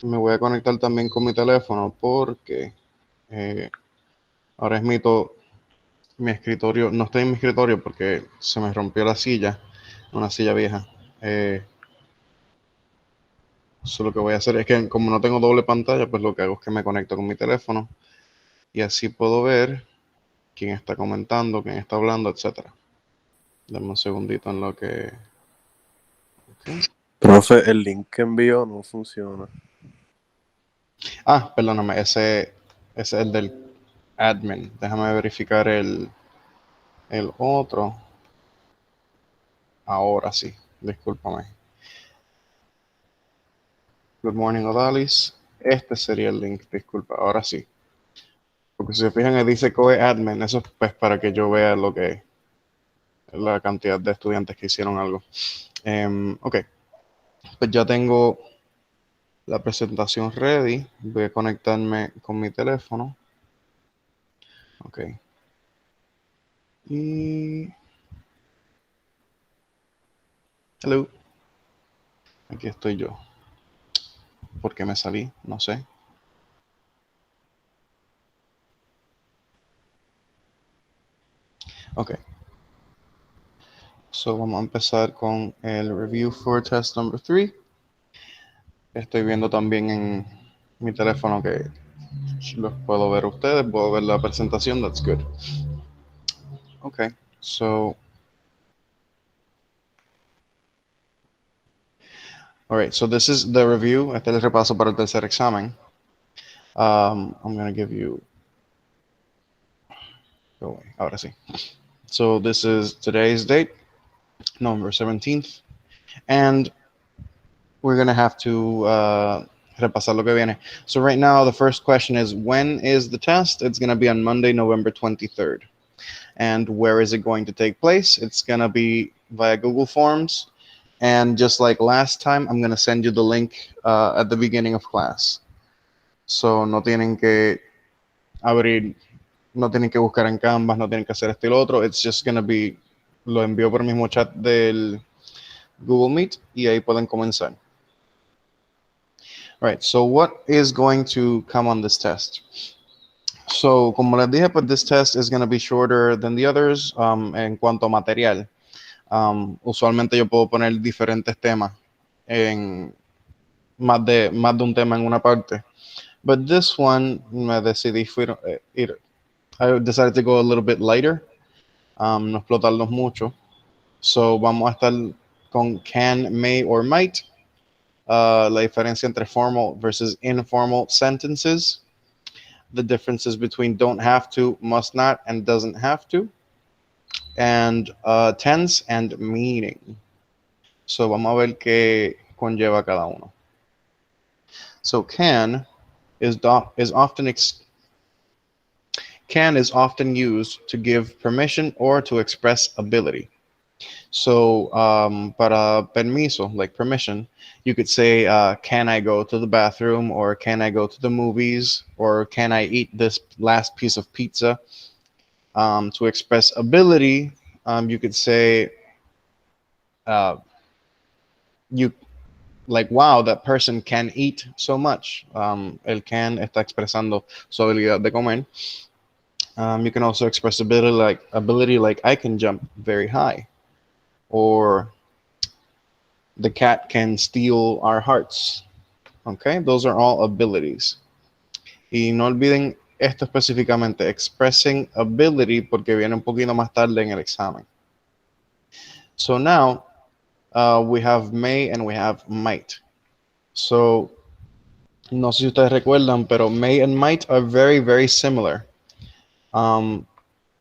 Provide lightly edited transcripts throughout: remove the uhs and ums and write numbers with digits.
Me voy a conectar también con mi teléfono porque ahora es mi escritorio, no estoy en mi escritorio porque se me rompió la silla, una silla vieja. Eso lo que voy a hacer es que como no tengo doble pantalla, pues lo que hago es que me conecto con mi teléfono y así puedo ver quién está comentando, quién está hablando, etcétera. Dame un segundito en lo que... Okay. Profe, el link que envió no funciona. Perdóname, ese es el del admin. Déjame verificar el otro. Ahora sí, discúlpame. Good morning, Odalis. Este sería el link, disculpa, ahora sí. Porque si se fijan, dice COE admin, eso es pues para que yo vea lo que la cantidad de estudiantes que hicieron algo. Ok, pues ya tengo la presentación ready. Voy a conectarme con mi teléfono. Ok. Y... Hello. Aquí estoy yo. ¿Por qué me salí? No sé. Ok. So vamos a empezar con el review for test number 3. Estoy viendo también en mi teléfono que los puedo ver ustedes. Puedo ver la presentación. That's good. Okay. So... Alright, so this is the review. Este es el repaso para el tercer examen. I'm going to give you... Go away. Ahora sí. So this is today's date, November 17th. And we're going to have to repasar lo que viene. So right now, the first question is, when is the test? It's going to be on Monday, November 23rd. And where is it going to take place? It's going to be via Google Forms. And just like last time, I'm going to send you the link at the beginning of class. So no tienen que abrir, no tienen que buscar en Canvas, no tienen que hacer esto y lo otro. It's just going to be, lo envío por el mismo chat del Google Meet y ahí pueden comenzar. All right, so what is going to come on this test? So, como les dije, pues this test is going to be shorter than the others en cuanto a material. Usualmente yo puedo poner diferentes temas en más de un tema en una parte. But this one, me decidí ir. I decided to go a little bit lighter, no explotarlos mucho. So vamos a estar con can, may, or might. La diferencia entre formal versus informal sentences. The differences between don't have to, must not, and doesn't have to. And tense and meaning. So vamos a ver qué conlleva cada uno. So can is often used to give permission or to express ability. So para permiso, like permission, you could say, can I go to the bathroom, or can I go to the movies, or can I eat this last piece of pizza? To express ability, you could say, you like, wow, that person can eat so much. El can está expresando su habilidad de comer. You can also express ability like I can jump very high, or the cat can steal our hearts. Okay, those are all abilities. Y no olviden esto específicamente, expressing ability, porque viene un poquito más tarde en el examen. So now we have may and we have might. So no sé si ustedes recuerdan, pero may and might are very, very similar. And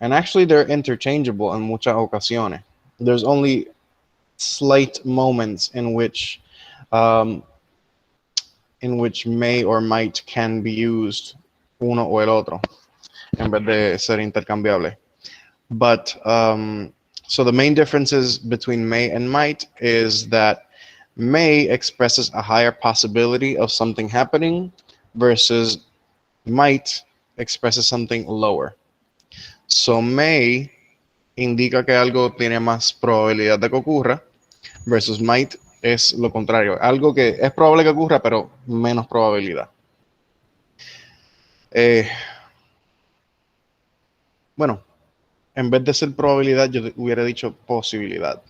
actually they're interchangeable en muchas ocasiones. There's only slight moments in which may or might can be used uno o el otro en vez de ser intercambiable. But so the main differences between may and might is that may expresses a higher possibility of something happening versus might expresses something lower. So may indica que algo tiene más probabilidad de que ocurra versus might es lo contrario. Algo que es probable que ocurra, pero menos probabilidad. Bueno, en vez de ser probabilidad, yo hubiera dicho posibilidad.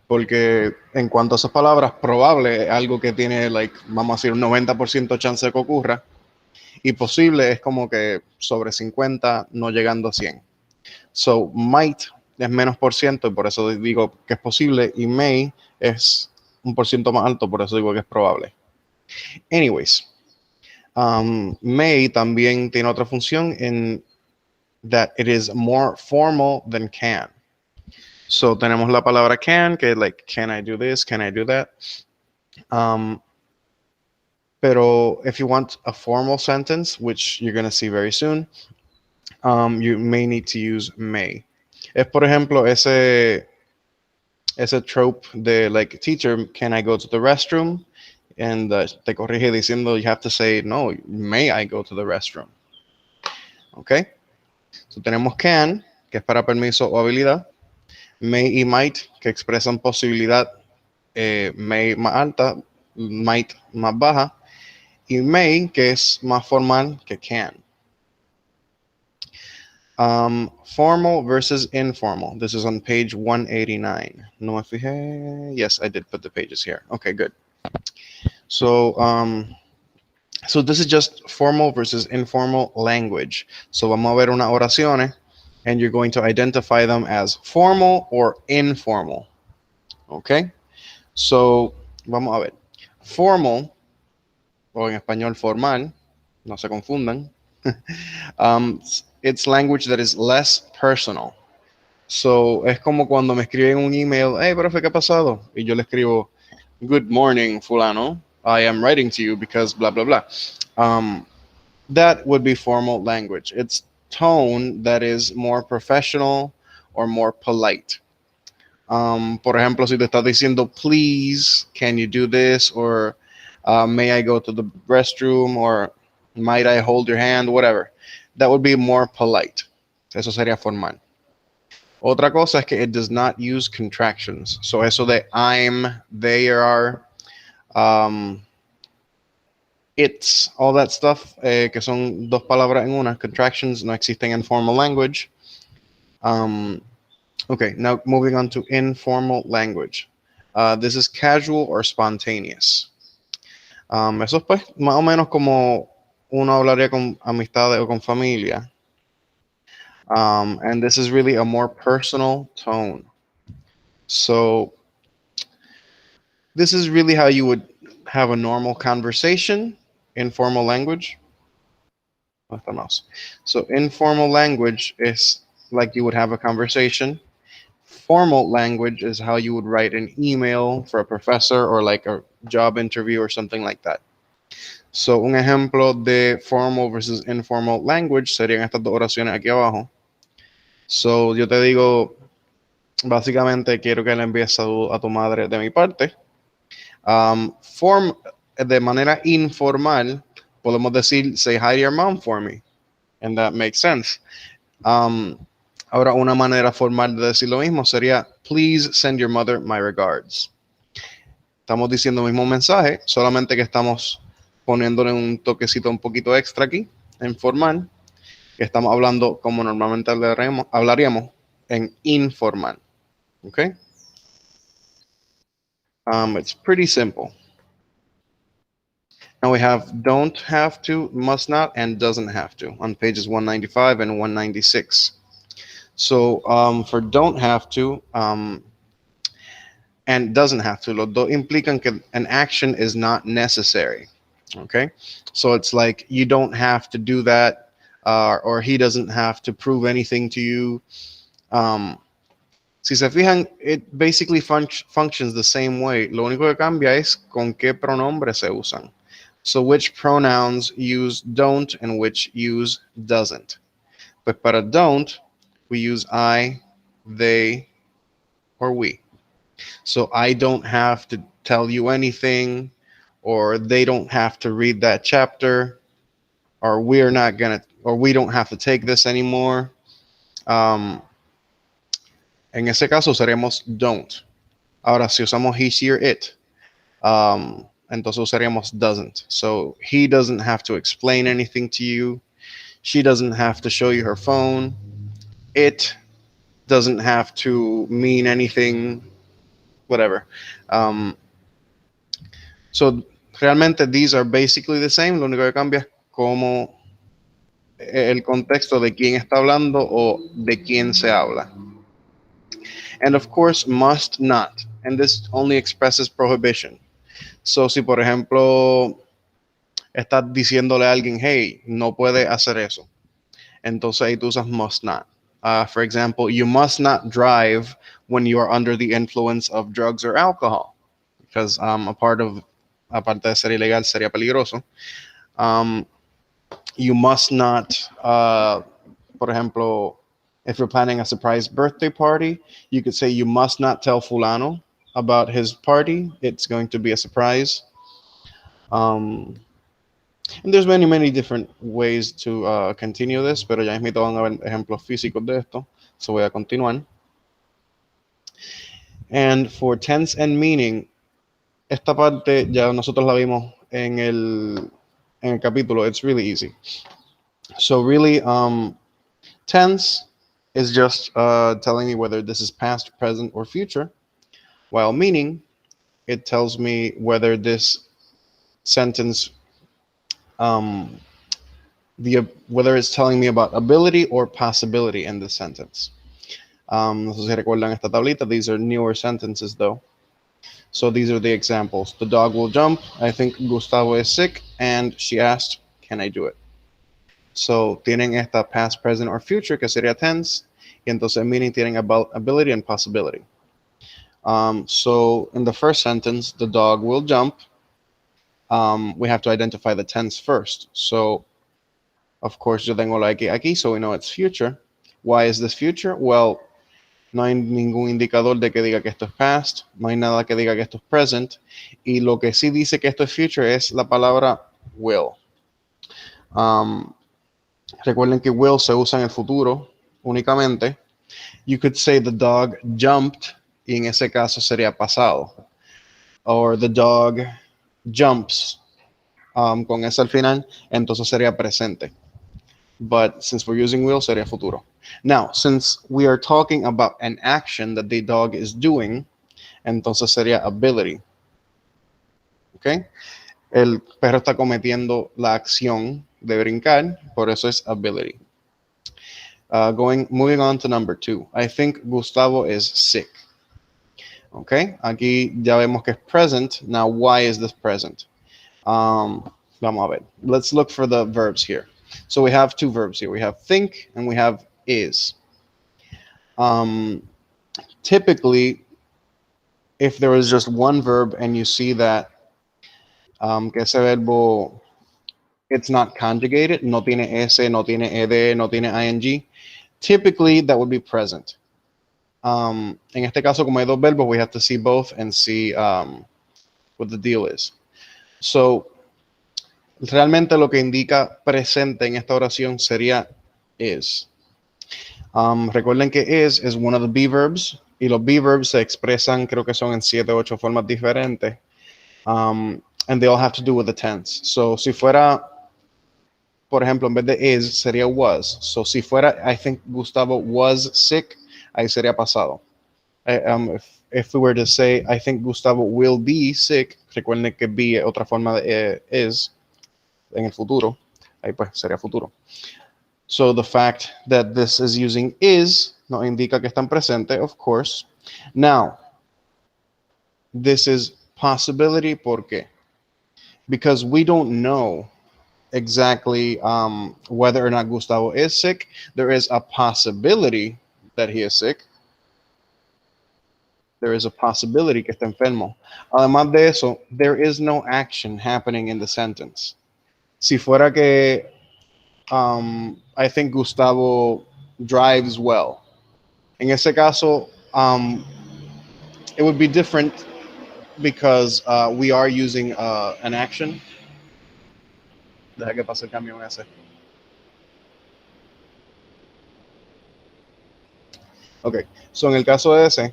Porque en cuanto a esas palabras, probable es algo que tiene, vamos a decir, un 90% chance de que ocurra. Y posible es como que sobre 50, no llegando a 100. So, might es menos por ciento, y por eso digo que es posible. Y may es un por ciento más alto, por eso digo que es probable. Anyways, may también tiene otra función en that it is more formal than can. So tenemos la palabra can, que es like, can I do this? Can I do that? Pero if you want a formal sentence, which you're going to see very soon, you may need to use may. Es, por ejemplo, ese trope de, like, teacher, can I go to the restroom? And te corrige diciendo, you have to say, no, may I go to the restroom? Okay? So tenemos can, que es para permiso o habilidad. May y might, que expresan posibilidad. May más alta, might más baja. Y may, que es más formal que can. Formal versus informal. This is on page 189. No me fijé. Yes, I did put the pages here. Okay, good. So, so this is just formal versus informal language. So vamos a ver unas oraciones, and you're going to identify them as formal or informal. Okay? So, vamos a ver. Formal, o en español formal, no se confundan. It's language that is less personal. So, es como cuando me escriben un email, hey, profe, ¿qué ha pasado? Y yo le escribo, good morning, fulano. I am writing to you because blah, blah, blah. That would be formal language. It's tone that is more professional or more polite. Por ejemplo, si te estás diciendo, please, can you do this? Or may I go to the restroom? Or might I hold your hand? Whatever. That would be more polite. Eso sería formal. Otra cosa es que it does not use contractions. So eso de I'm, they are, it's, all that stuff, que son dos palabras en una, contractions no existen en formal language. Okay, now moving on to informal language. This is casual or spontaneous. Eso es pues más o menos como uno hablaría con amistades o con familia. And this is really a more personal tone. So this is really how you would have a normal conversation in formal language. So informal language is like you would have a conversation. Formal language is how you would write an email for a professor or like a job interview or something like that. So un ejemplo de formal versus informal language serían estas dos oraciones aquí abajo. So yo te digo, básicamente quiero que le envíes salud a tu madre de mi parte. De manera informal, podemos decir, say hi to your mom for me. And that makes sense. Ahora, una manera formal de decir lo mismo sería, please send your mother my regards. Estamos diciendo el mismo mensaje, solamente que estamos poniéndole un toquecito un poquito extra aquí, en formal, que estamos hablando como normalmente hablaríamos en informal. Okay? It's pretty simple. Now we have don't have to, must not, and doesn't have to on pages 195 and 196. So for don't have to and doesn't have to, los dos implican que an action is not necessary. Okay? So it's like you don't have to do that, or he doesn't have to prove anything to you. Si se fijan, it basically functions the same way. Lo único que cambia es con qué pronombres se usan. So which pronouns use don't and which use doesn't. Pues para don't, we use I, they, or we. So I don't have to tell you anything, or they don't have to read that chapter, or we don't have to take this anymore. En ese caso usaremos don't. Ahora, si usamos he, she, or it, Entonces usaríamos doesn't. So he doesn't have to explain anything to you. She doesn't have to show you her phone. It doesn't have to mean anything, whatever. Um, so realmente these are basically the same. Lo único que cambia es cómo el contexto de quién está hablando o de quién se habla. And of course, must not. And this only expresses prohibition. So si por ejemplo estás diciéndole a alguien, hey, no puede hacer eso, entonces ahí tú usas must not. For example, you must not drive when you are under the influence of drugs or alcohol, because aparte de ser ilegal, sería peligroso. You must not, por ejemplo, if you're planning a surprise birthday party, you could say you must not tell fulano about his party. It's going to be a surprise. Um, and there's many different ways to continue this, pero ya mismo van a ver ejemplos físicos de esto, so voy a continuar. And for tense and meaning, esta parte ya nosotros la vimos en el capítulo. It's really easy. So really, tense is just telling me whether this is past, present, or future, while meaning, it tells me whether this sentence, whether it's telling me about ability or possibility in this sentence. No sé si recuerdan esta tablita. These are newer sentences though. So these are the examples. The dog will jump. I think Gustavo is sick, and she asked, can I do it? So tienen esta past, present, or future, que sería tense, y entonces meaning tienen about ability and possibility. So in the first sentence, the dog will jump. We have to identify the tense first. So, of course, yo tengo la aquí, so we know it's future. Why is this future? Well, no hay ningún indicador de que diga que esto es past, no hay nada que diga que esto es present, y lo que sí dice que esto es future es la palabra will. Recuerden que will se usa en el futuro únicamente. You could say the dog jumped, y en ese caso sería pasado. Or the dog jumps, con ese al final, entonces sería presente. But since we're using will, sería futuro. Now, since we are talking about an action that the dog is doing, entonces sería ability. ¿Ok? El perro está cometiendo la acción de brincar, por eso es ability. Moving on to number 2. I think Gustavo is sick. Okay, aquí ya vemos que es present. Now, why is this present? Vamos a ver. Let's look for the verbs here. So we have two verbs here. We have think and we have is. Typically, if there is just one verb and you see that que ese verbo, it's not conjugated, no tiene S, no tiene ed, no tiene ing, typically that would be present. En este caso, como hay dos verbos, we have to see both and see what the deal is. So, realmente lo que indica presente en esta oración sería is. Recuerden que is one of the be verbs, y los be verbs se expresan, creo que son en 7 o 8 formas diferentes, and they all have to do with the tense. So, si fuera, por ejemplo, en vez de is, sería was. So, si fuera, I think Gustavo was sick, ahí sería pasado. If we were to say, I think Gustavo will be sick, recuerden que be es otra forma de is en el futuro, ahí pues sería futuro. So the fact that this is using is no indica que están presente, of course. Now, this is possibility, ¿por qué? Because we don't know exactly whether or not Gustavo is sick. There is a possibility that he is sick. There is a possibility que está enfermo. Además de eso, there is no action happening in the sentence. Si fuera que I think Gustavo drives well. En ese caso, it would be different because we are using an action. Deja que pase el camión ese. Okay, so en el caso de ese,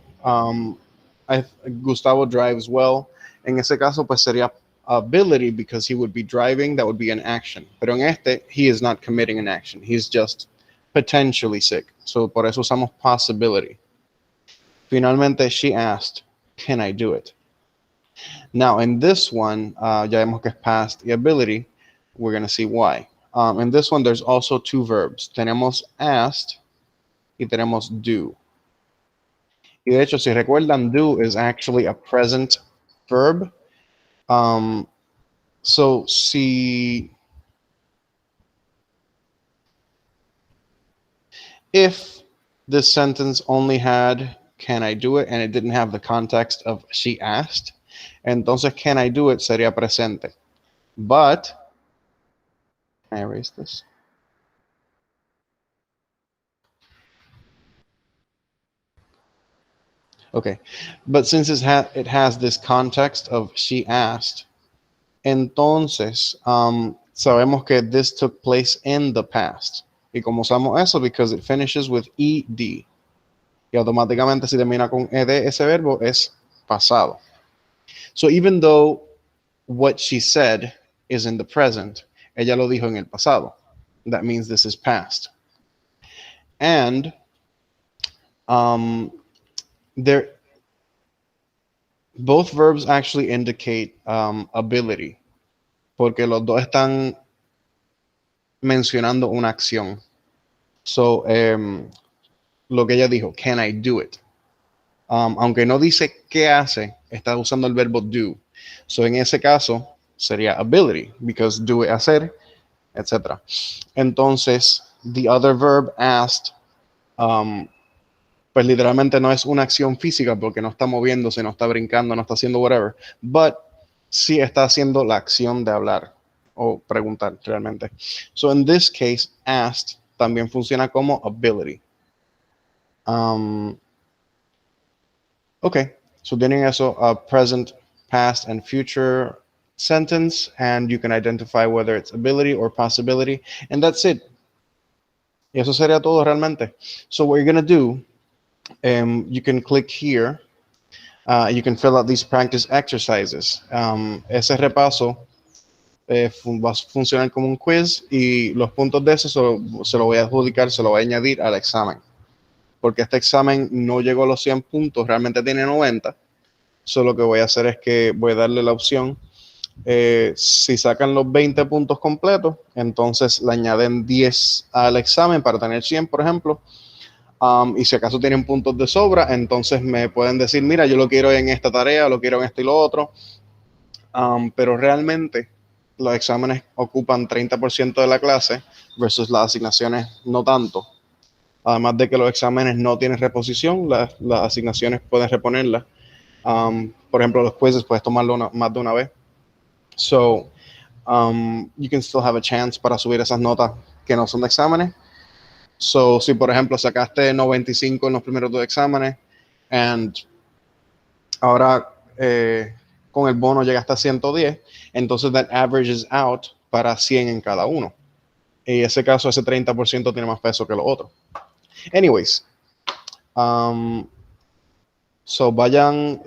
Gustavo drives well, En ese caso, pues sería ability because he would be driving, that would be an action. Pero en este, he is not committing an action. He's just potentially sick. So por eso usamos possibility. Finalmente, she asked, can I do it? Now, in this one, ya vemos que es past y ability. We're going to see why. In this one, there's also two verbs. Tenemos asked y tenemos do. Y de hecho, si recuerdan, do is actually a present verb. So si if this sentence only had can I do it and it didn't have the context of she asked, entonces can I do it sería presente. But can I erase this? Okay, but since it has this context of she asked, entonces sabemos que this took place in the past. Y como usamos eso, because it finishes with ed. Y automáticamente si termina con ed, ese verbo es pasado. So even though what she said is in the present, ella lo dijo en el pasado. That means this is past. And both verbs actually indicate ability, porque los dos están mencionando una acción. So, lo que ella dijo, can I do it? Aunque no dice qué hace, está usando el verbo do. So, en ese caso, sería ability, because do it, hacer, etc. Entonces, the other verb asked, pues literalmente no es una acción física porque no está moviéndose, no está brincando, no está haciendo whatever, but sí está haciendo la acción de hablar o preguntar realmente. So in this case, asked también funciona como ability. Okay, so tienen eso, present, past, and future sentence, and you can identify whether it's ability or possibility, and that's it. Y eso sería todo realmente. So what you're going to do, you can click here. You can fill out these practice exercises. Ese repaso va a funcionar como un quiz y los puntos de eso se lo voy a adjudicar, se lo voy a añadir al examen. Porque este examen no llegó a los 100 puntos, realmente tiene 90. Solo que voy a hacer es que voy a darle la opción. Si sacan los 20 puntos completos, entonces le añaden 10 al examen para tener 100, por ejemplo. Y si acaso tienen puntos de sobra, entonces me pueden decir, mira, yo lo quiero en esta tarea, lo quiero en esto y lo otro. Pero realmente los exámenes ocupan 30% de la clase versus las asignaciones no tanto. Además de que los exámenes no tienen reposición, las asignaciones pueden reponerlas. Por ejemplo, los quizzes puedes tomarlo más de una vez. So, you can still have a chance para subir esas notas que no son de exámenes. So, si por ejemplo sacaste 95 en los primeros dos exámenes and ahora con el bono llegaste a 110, entonces that averages out para 100 en cada uno. Y en ese caso, ese 30% tiene más peso que lo otro. Anyways, so vayan,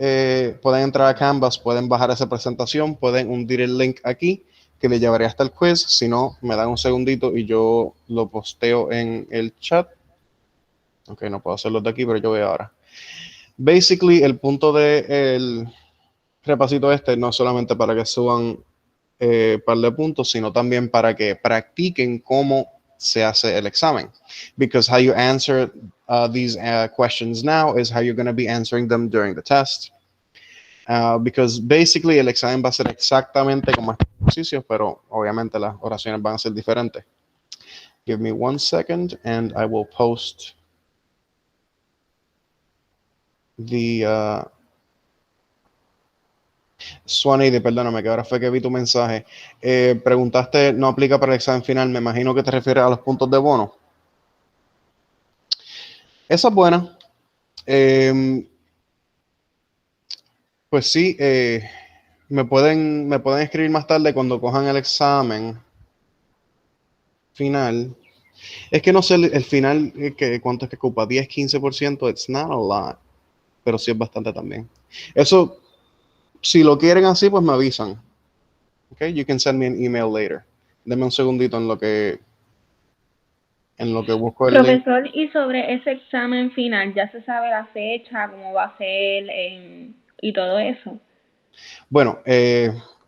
pueden entrar a Canvas, pueden bajar esa presentación, pueden hundir el link aquí que le llevaré hasta el quiz. Si no, me dan un segundito y yo lo posteo en el chat. Ok, no puedo hacerlo de aquí, pero yo voy ahora. Basically, el punto del repasito este no es solamente para que suban par de puntos, sino también para que practiquen cómo se hace el examen. Because how you answer these questions now is how you're going to be answering them during the test. Because basically el examen va a ser exactamente como estos ejercicios, pero obviamente las oraciones van a ser diferentes. Give me 1 second and I will post the Swanady, perdóname, que ahora fue que vi tu mensaje. Preguntaste, no aplica para el examen final, me imagino que te refieres a los puntos de bono. Esa es buena. Pues sí, me pueden escribir más tarde cuando cojan el examen final. Es que no sé el final, cuánto es que ocupa, 10-15%, it's not a lot, pero sí es bastante también. Eso Si lo quieren así, pues me avisan. Okay, you can send me an email later. Deme un segundito en lo que busco el link. Profesor, y sobre ese examen final, ¿ya se sabe la fecha, cómo va a ser y todo eso? Bueno,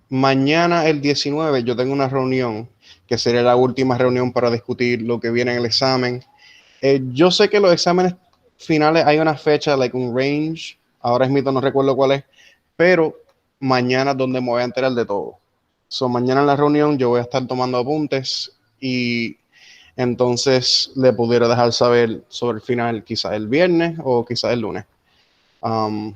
mañana el 19 yo tengo una reunión que sería la última reunión para discutir lo que viene en el examen. Yo sé que los exámenes finales hay una fecha, like un range, ahora mismo no recuerdo cuál es, pero mañana es donde me voy a enterar de todo. So, mañana en la reunión yo voy a estar tomando apuntes y entonces le pudiera dejar saber sobre el final quizás el viernes o quizás el lunes. Um,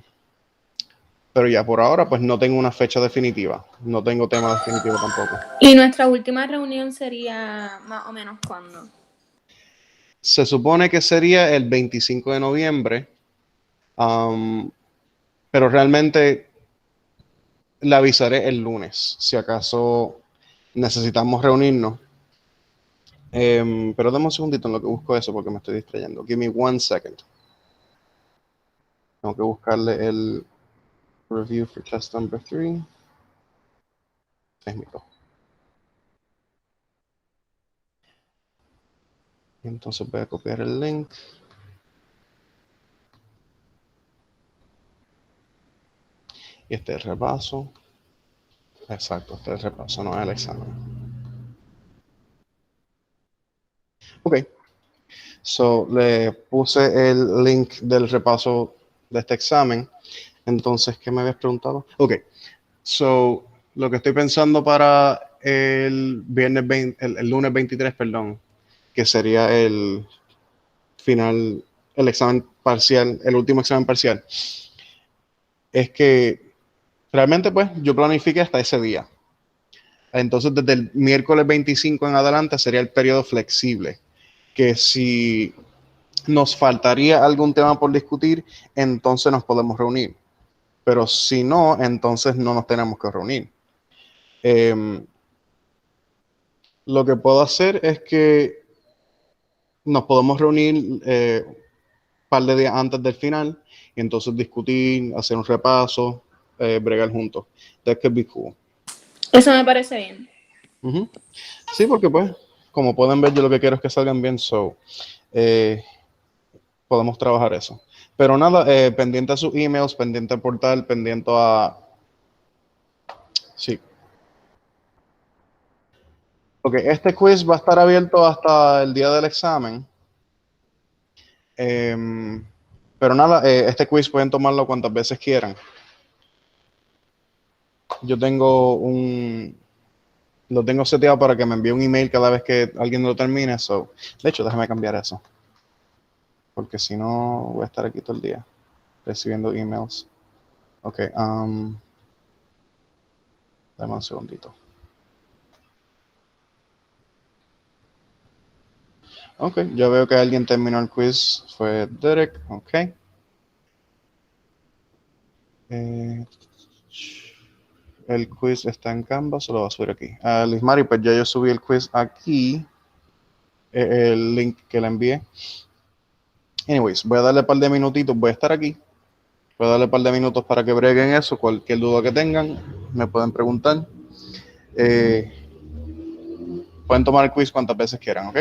pero ya por ahora pues no tengo una fecha definitiva, no tengo tema definitivo tampoco. Y nuestra última reunión sería más o menos cuándo. Se supone que sería el 25 de noviembre, pero realmente le avisaré el lunes si acaso necesitamos reunirnos. Pero dame un segundito en lo que busco eso porque me estoy distrayendo. Give me one second. Tengo que buscarle el review for test number 3. Entonces voy a copiar el link. Y este es el repaso. Exacto, este es el repaso, no es el examen. Ok. So, le puse el link del repaso de este examen. Entonces, ¿qué me habías preguntado? Ok. So, lo que estoy pensando para el viernes 20, el lunes 23, perdón, que sería el final, el examen parcial, el último examen parcial, es que realmente pues yo planifiqué hasta ese día. Entonces desde el miércoles 25 en adelante sería el periodo flexible, que si nos faltaría algún tema por discutir, entonces nos podemos reunir. Pero si no, entonces no nos tenemos que reunir. Lo que puedo hacer es que nos podemos reunir un par de días antes del final y entonces discutir, hacer un repaso, bregar juntos. That could be cool. Eso me parece bien. Ujú. Sí, porque pues, como pueden ver, yo lo que quiero es que salgan bien, so eh, podemos trabajar eso. Pero nada, pendiente a sus emails, pendiente al portal, pendiente a... Sí. Ok, este quiz va a estar abierto hasta el día del examen. Pero nada, este quiz pueden tomarlo cuantas veces quieran. Yo tengo lo tengo seteado para que me envíe un email cada vez que alguien lo termine. So, de hecho, déjame cambiar eso. Porque si no, voy a estar aquí todo el día recibiendo emails. Ok, dame un segundito. Ok, ya veo que alguien terminó el quiz. Fue Derek. Ok. Eh, el quiz está en Canvas, o lo voy a subir aquí. Liz Mari, pues ya yo subí el quiz aquí. El link que le envié. Anyways, voy a darle un par de minutitos. Voy a estar aquí. Voy a darle un par de minutos para que breguen eso. Cualquier duda que tengan, me pueden preguntar. Eh, pueden tomar el quiz cuantas veces quieran, ¿ok?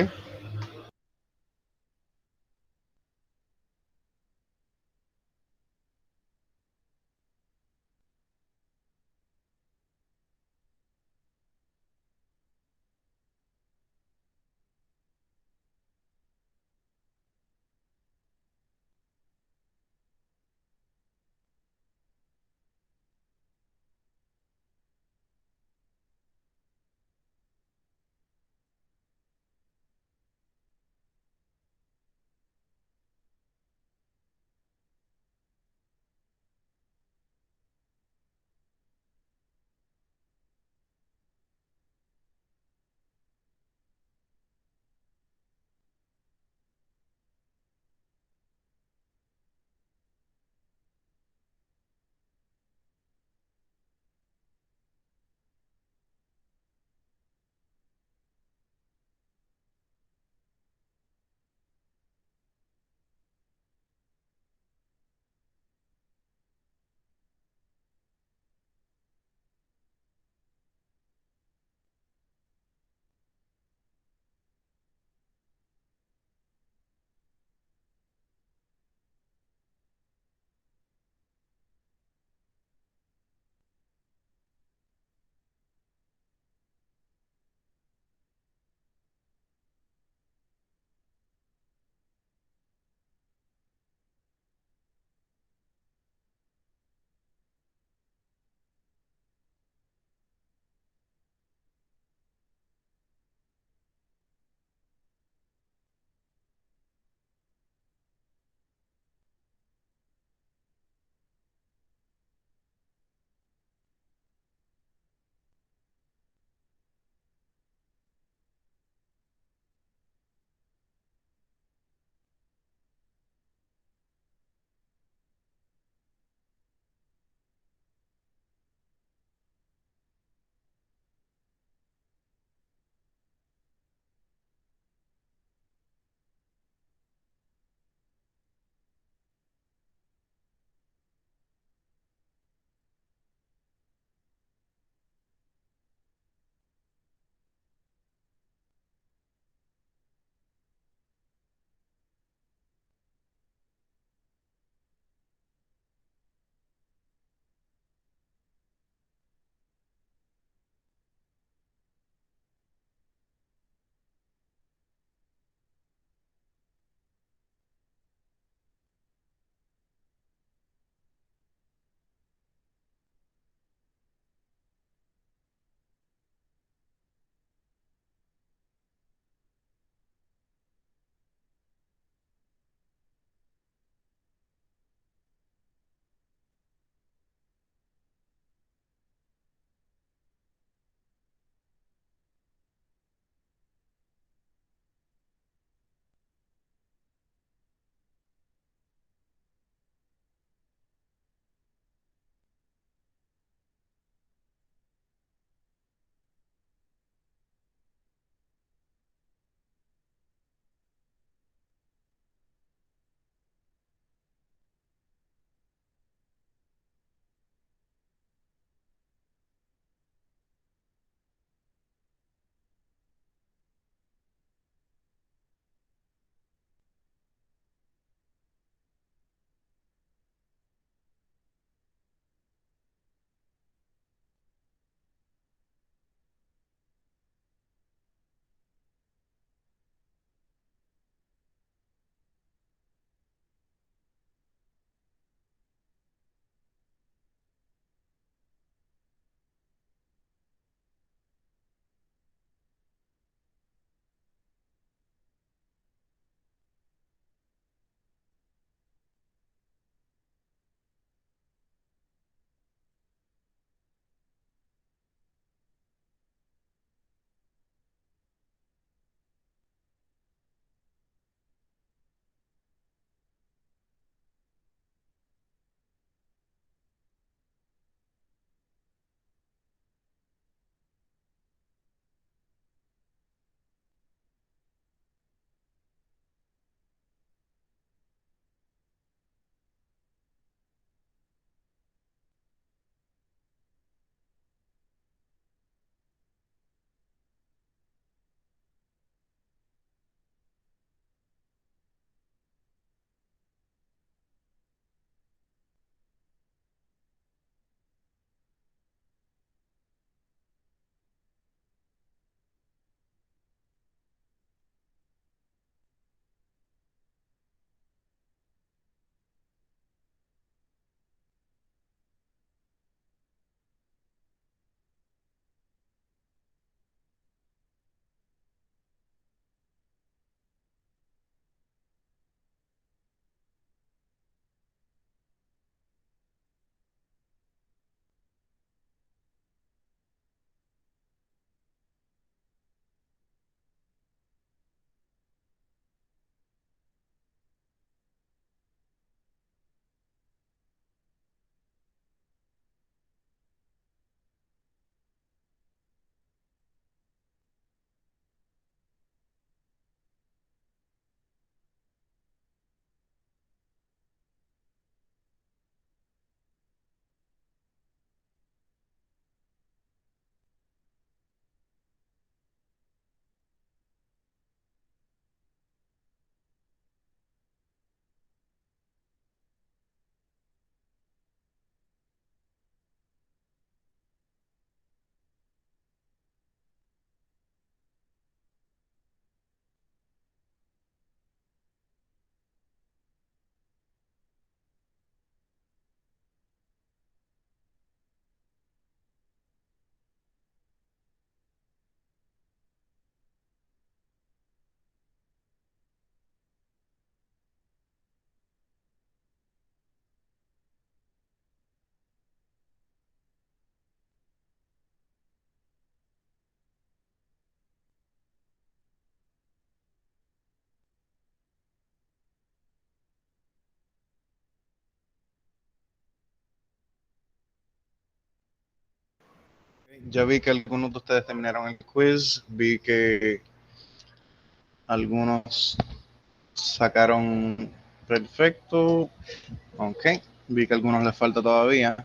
Ya vi que algunos de ustedes terminaron el quiz, vi que algunos sacaron perfecto, ok, vi que a algunos les falta todavía.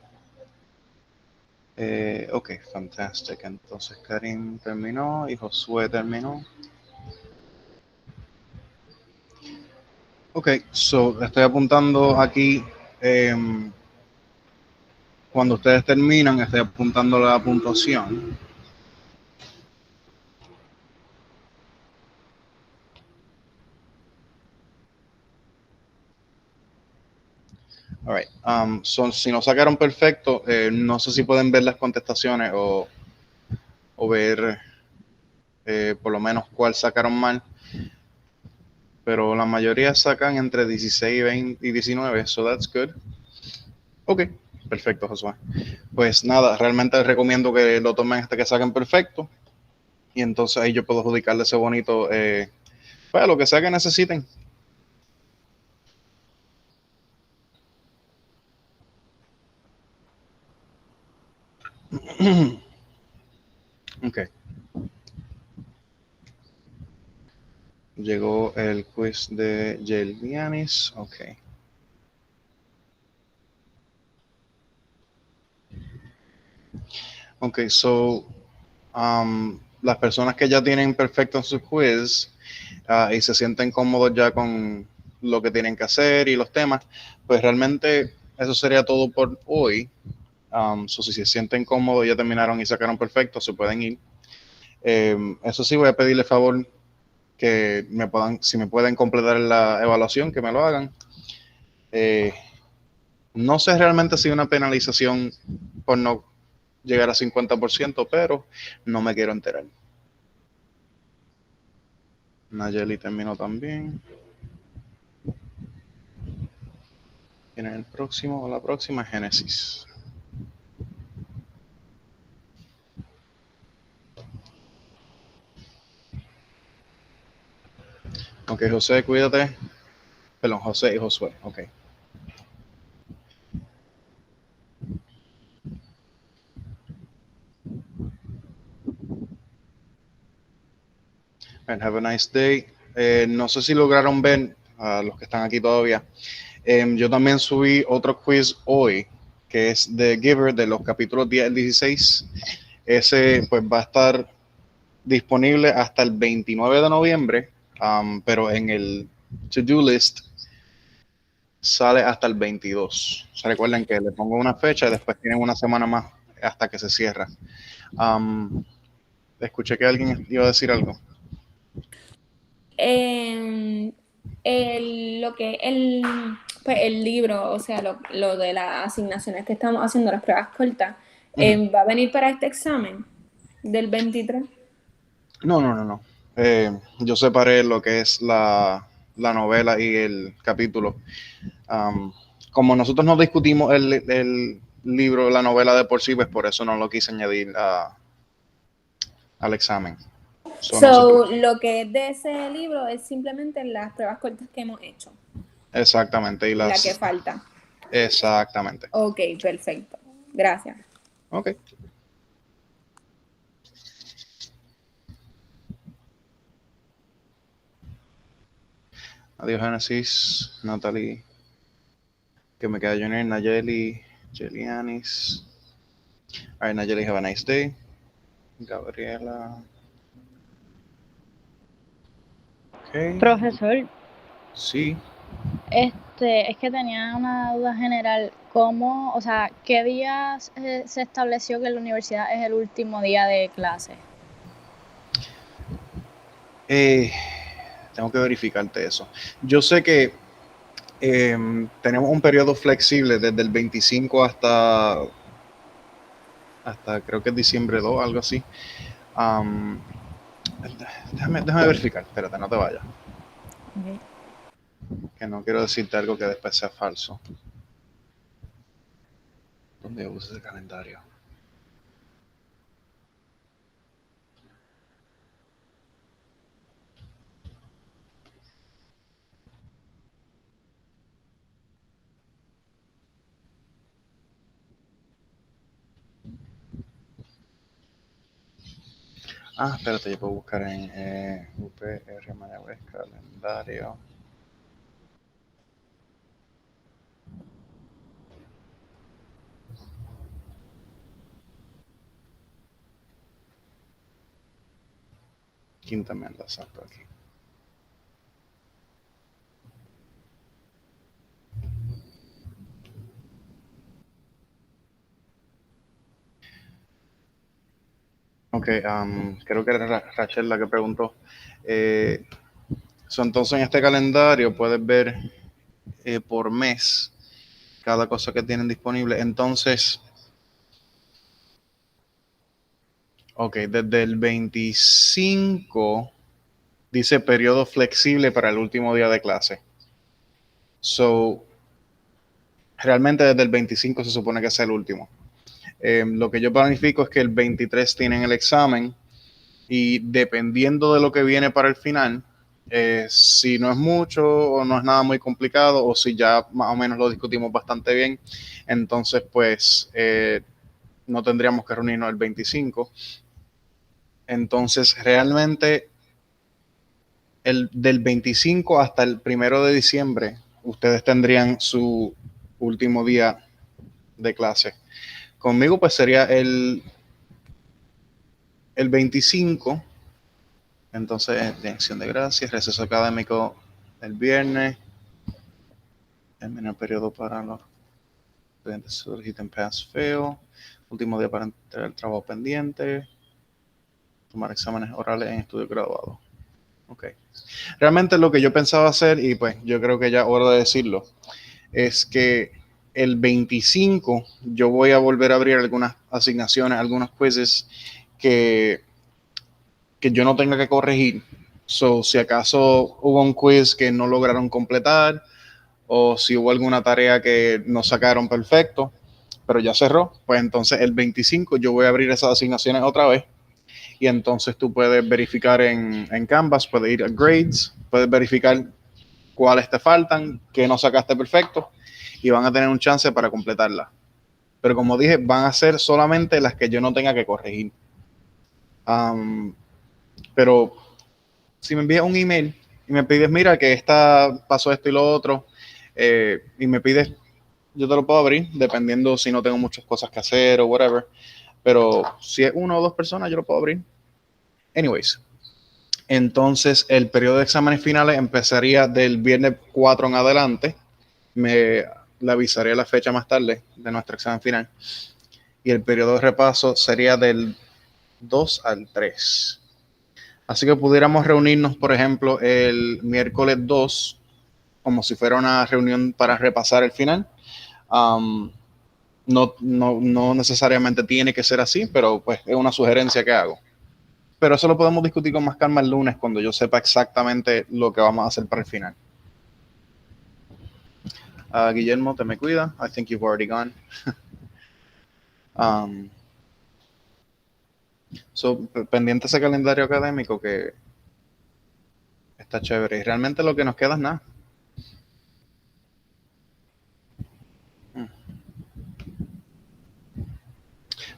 Ok, fantastic. Entonces Karim terminó y Josué terminó. Ok, so estoy apuntando aquí. Cuando ustedes terminan, estoy apuntando la puntuación. All right. Si no sacaron perfecto, no sé si pueden ver las contestaciones o ver por lo menos cuál sacaron mal, pero la mayoría sacan entre 16, 20 y 19, so that's good. Ok, perfecto, Josué. Pues nada, realmente les recomiendo que lo tomen hasta que saquen perfecto y entonces ahí yo puedo adjudicarle ese bonito, pues lo que sea que necesiten. Ok, llegó el quiz de Yelianis, ok. Ok, so las personas que ya tienen perfecto en su quiz y se sienten cómodos ya con lo que tienen que hacer y los temas, pues realmente eso sería todo por hoy. So si se sienten cómodos, ya terminaron y sacaron perfecto, se pueden ir. Eso sí, voy a pedirle favor que si me pueden completar la evaluación, que me lo hagan. Eh, no sé realmente si una penalización por no llegar a 50%, pero no me quiero enterar. Nayeli terminó también. ¿Quién es el próximo o la próxima? Génesis. Ok, José, cuídate. Perdón, José y Josué. Ok. And have a nice day. No sé si lograron ver a los que están aquí todavía. Yo también subí otro quiz hoy, que es de Giver, de los capítulos 10 al 16. Ese pues va a estar disponible hasta el 29 de noviembre, pero en el to-do list sale hasta el 22. Se recuerden que le pongo una fecha y después tienen una semana más hasta que se cierra. Escuché que alguien iba a decir algo. Em, lo que pues el libro, o sea, lo de las asignaciones que estamos haciendo, las pruebas cortas, Ujú. ¿va a venir para este examen del 23? No, no, no, no. Yo separé lo que es la novela y el capítulo. Um, Como nosotros no discutimos el libro, la novela de por sí, pues por eso no lo quise añadir al examen. So, no se So, preocupe. lo que es de ese libro es simplemente las pruebas cortas que hemos hecho, Exactamente. la que falta. Exactamente. Ok, perfecto. Gracias. Ok. Adiós, Genesis, Natalie, que me queda Junior, Nayeli, Jelianis. All right, Nayeli, have a nice day. Gabriela. Ok. Profesor, Sí. es que tenía una duda general. ¿Cómo, o sea, qué días se estableció que la universidad es el último día de clase? Eh, Tengo que verificarte eso. Yo sé que tenemos un periodo flexible desde el 25 hasta creo que es diciembre 2, algo así. Um, déjame verificar, espérate, no te vayas, Okay. que no quiero decirte algo que después sea falso. ¿Dónde uso ese calendario? Espérate, yo puedo buscar en UPR Mayagüez, calendario. Quinta enmienda, exacto, aquí. Ok, creo que era Rachel la que preguntó. Entonces en este calendario puedes ver por mes cada cosa que tienen disponible. Entonces, ok, desde el 25 dice periodo flexible para el último día de clase. So, realmente desde el 25 se supone que es el último. Lo que yo planifico es que el 23 tienen el examen y dependiendo de lo que viene para el final, si no es mucho o no es nada muy complicado o si ya más o menos lo discutimos bastante bien, entonces pues no tendríamos que reunirnos el 25. Entonces realmente del 25 hasta el 1 de diciembre ustedes tendrían su último día de clase. Conmigo pues sería el 25. Entonces, de acción de gracias, receso académico el viernes, el menor periodo para los estudiantes solicitan pass fail, último día para entregar el trabajo pendiente, tomar exámenes orales en estudio graduado. Ok. Realmente lo que yo pensaba hacer, y pues yo creo que ya hora de decirlo, es que el 25 yo voy a volver a abrir algunas asignaciones, algunos quizzes que yo no tenga que corregir. So, si acaso hubo un quiz que no lograron completar o si hubo alguna tarea que no sacaron perfecto, pero ya cerró, pues entonces el 25 yo voy a abrir esas asignaciones otra vez y entonces tú puedes verificar en Canvas, puedes ir a Grades, puedes verificar cuáles te faltan, qué no sacaste perfecto y van a tener un chance para completarla. Pero como dije, van a ser solamente las que yo no tenga que corregir. Pero si me envías un email y me pides, mira, que pasó esto y lo otro, y me pides, yo te lo puedo abrir, dependiendo si no tengo muchas cosas que hacer o whatever. Pero si es una o dos personas, yo lo puedo abrir. Anyways, entonces el periodo de exámenes finales empezaría del viernes 4 en adelante. Le avisaré la fecha más tarde de nuestro examen final. Y el periodo de repaso sería del 2 al 3. Así que pudiéramos reunirnos, por ejemplo, el miércoles 2, como si fuera una reunión para repasar el final. No necesariamente tiene que ser así, pero pues es una sugerencia que hago. Pero eso lo podemos discutir con más calma el lunes cuando yo sepa exactamente lo que vamos a hacer para el final. Guillermo, te me cuida. I think you've already gone. Pendiente ese calendario académico que está chévere. Y realmente lo que nos queda es nada.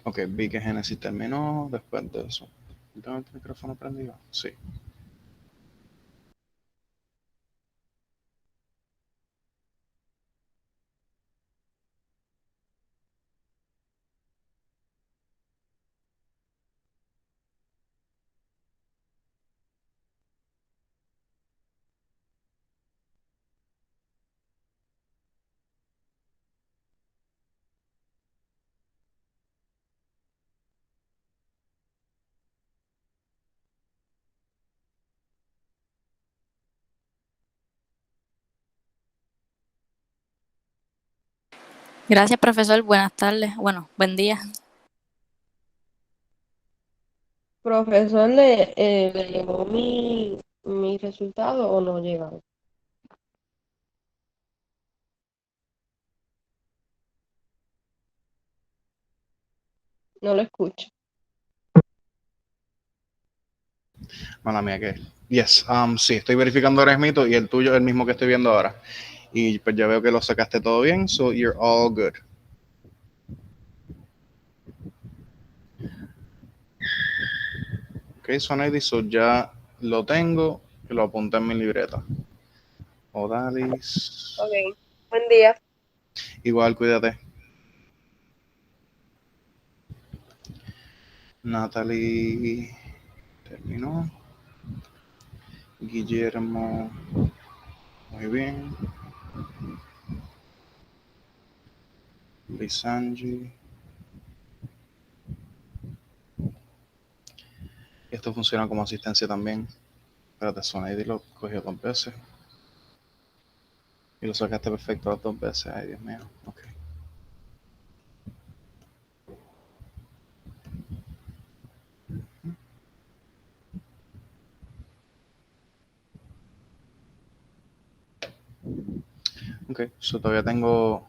Ok, vi que Genesis terminó después de eso. ¿Tengo el micrófono prendido? Sí. Gracias, profesor. Buenas tardes. Bueno, buen día. Profesor, ¿le llegó mi resultado o no llegó? No lo escucho. Mala mía, que. Yes, sí, estoy verificando ahora mismo y el tuyo es el mismo que estoy viendo ahora. Y pues ya veo que lo sacaste todo bien, so you're all good. Ok, Soneidi, so ya lo tengo y lo apunté en mi libreta. Odalis. Ok, buen día. Igual, cuídate. Natalie terminó. Guillermo, muy bien. Lisanji. Esto funciona como asistencia también. Espérate, Soneidi lo cogió 2 veces. Y lo sacaste perfecto las 2 veces. Ay, Dios mío. Ok. Ok, so todavía tengo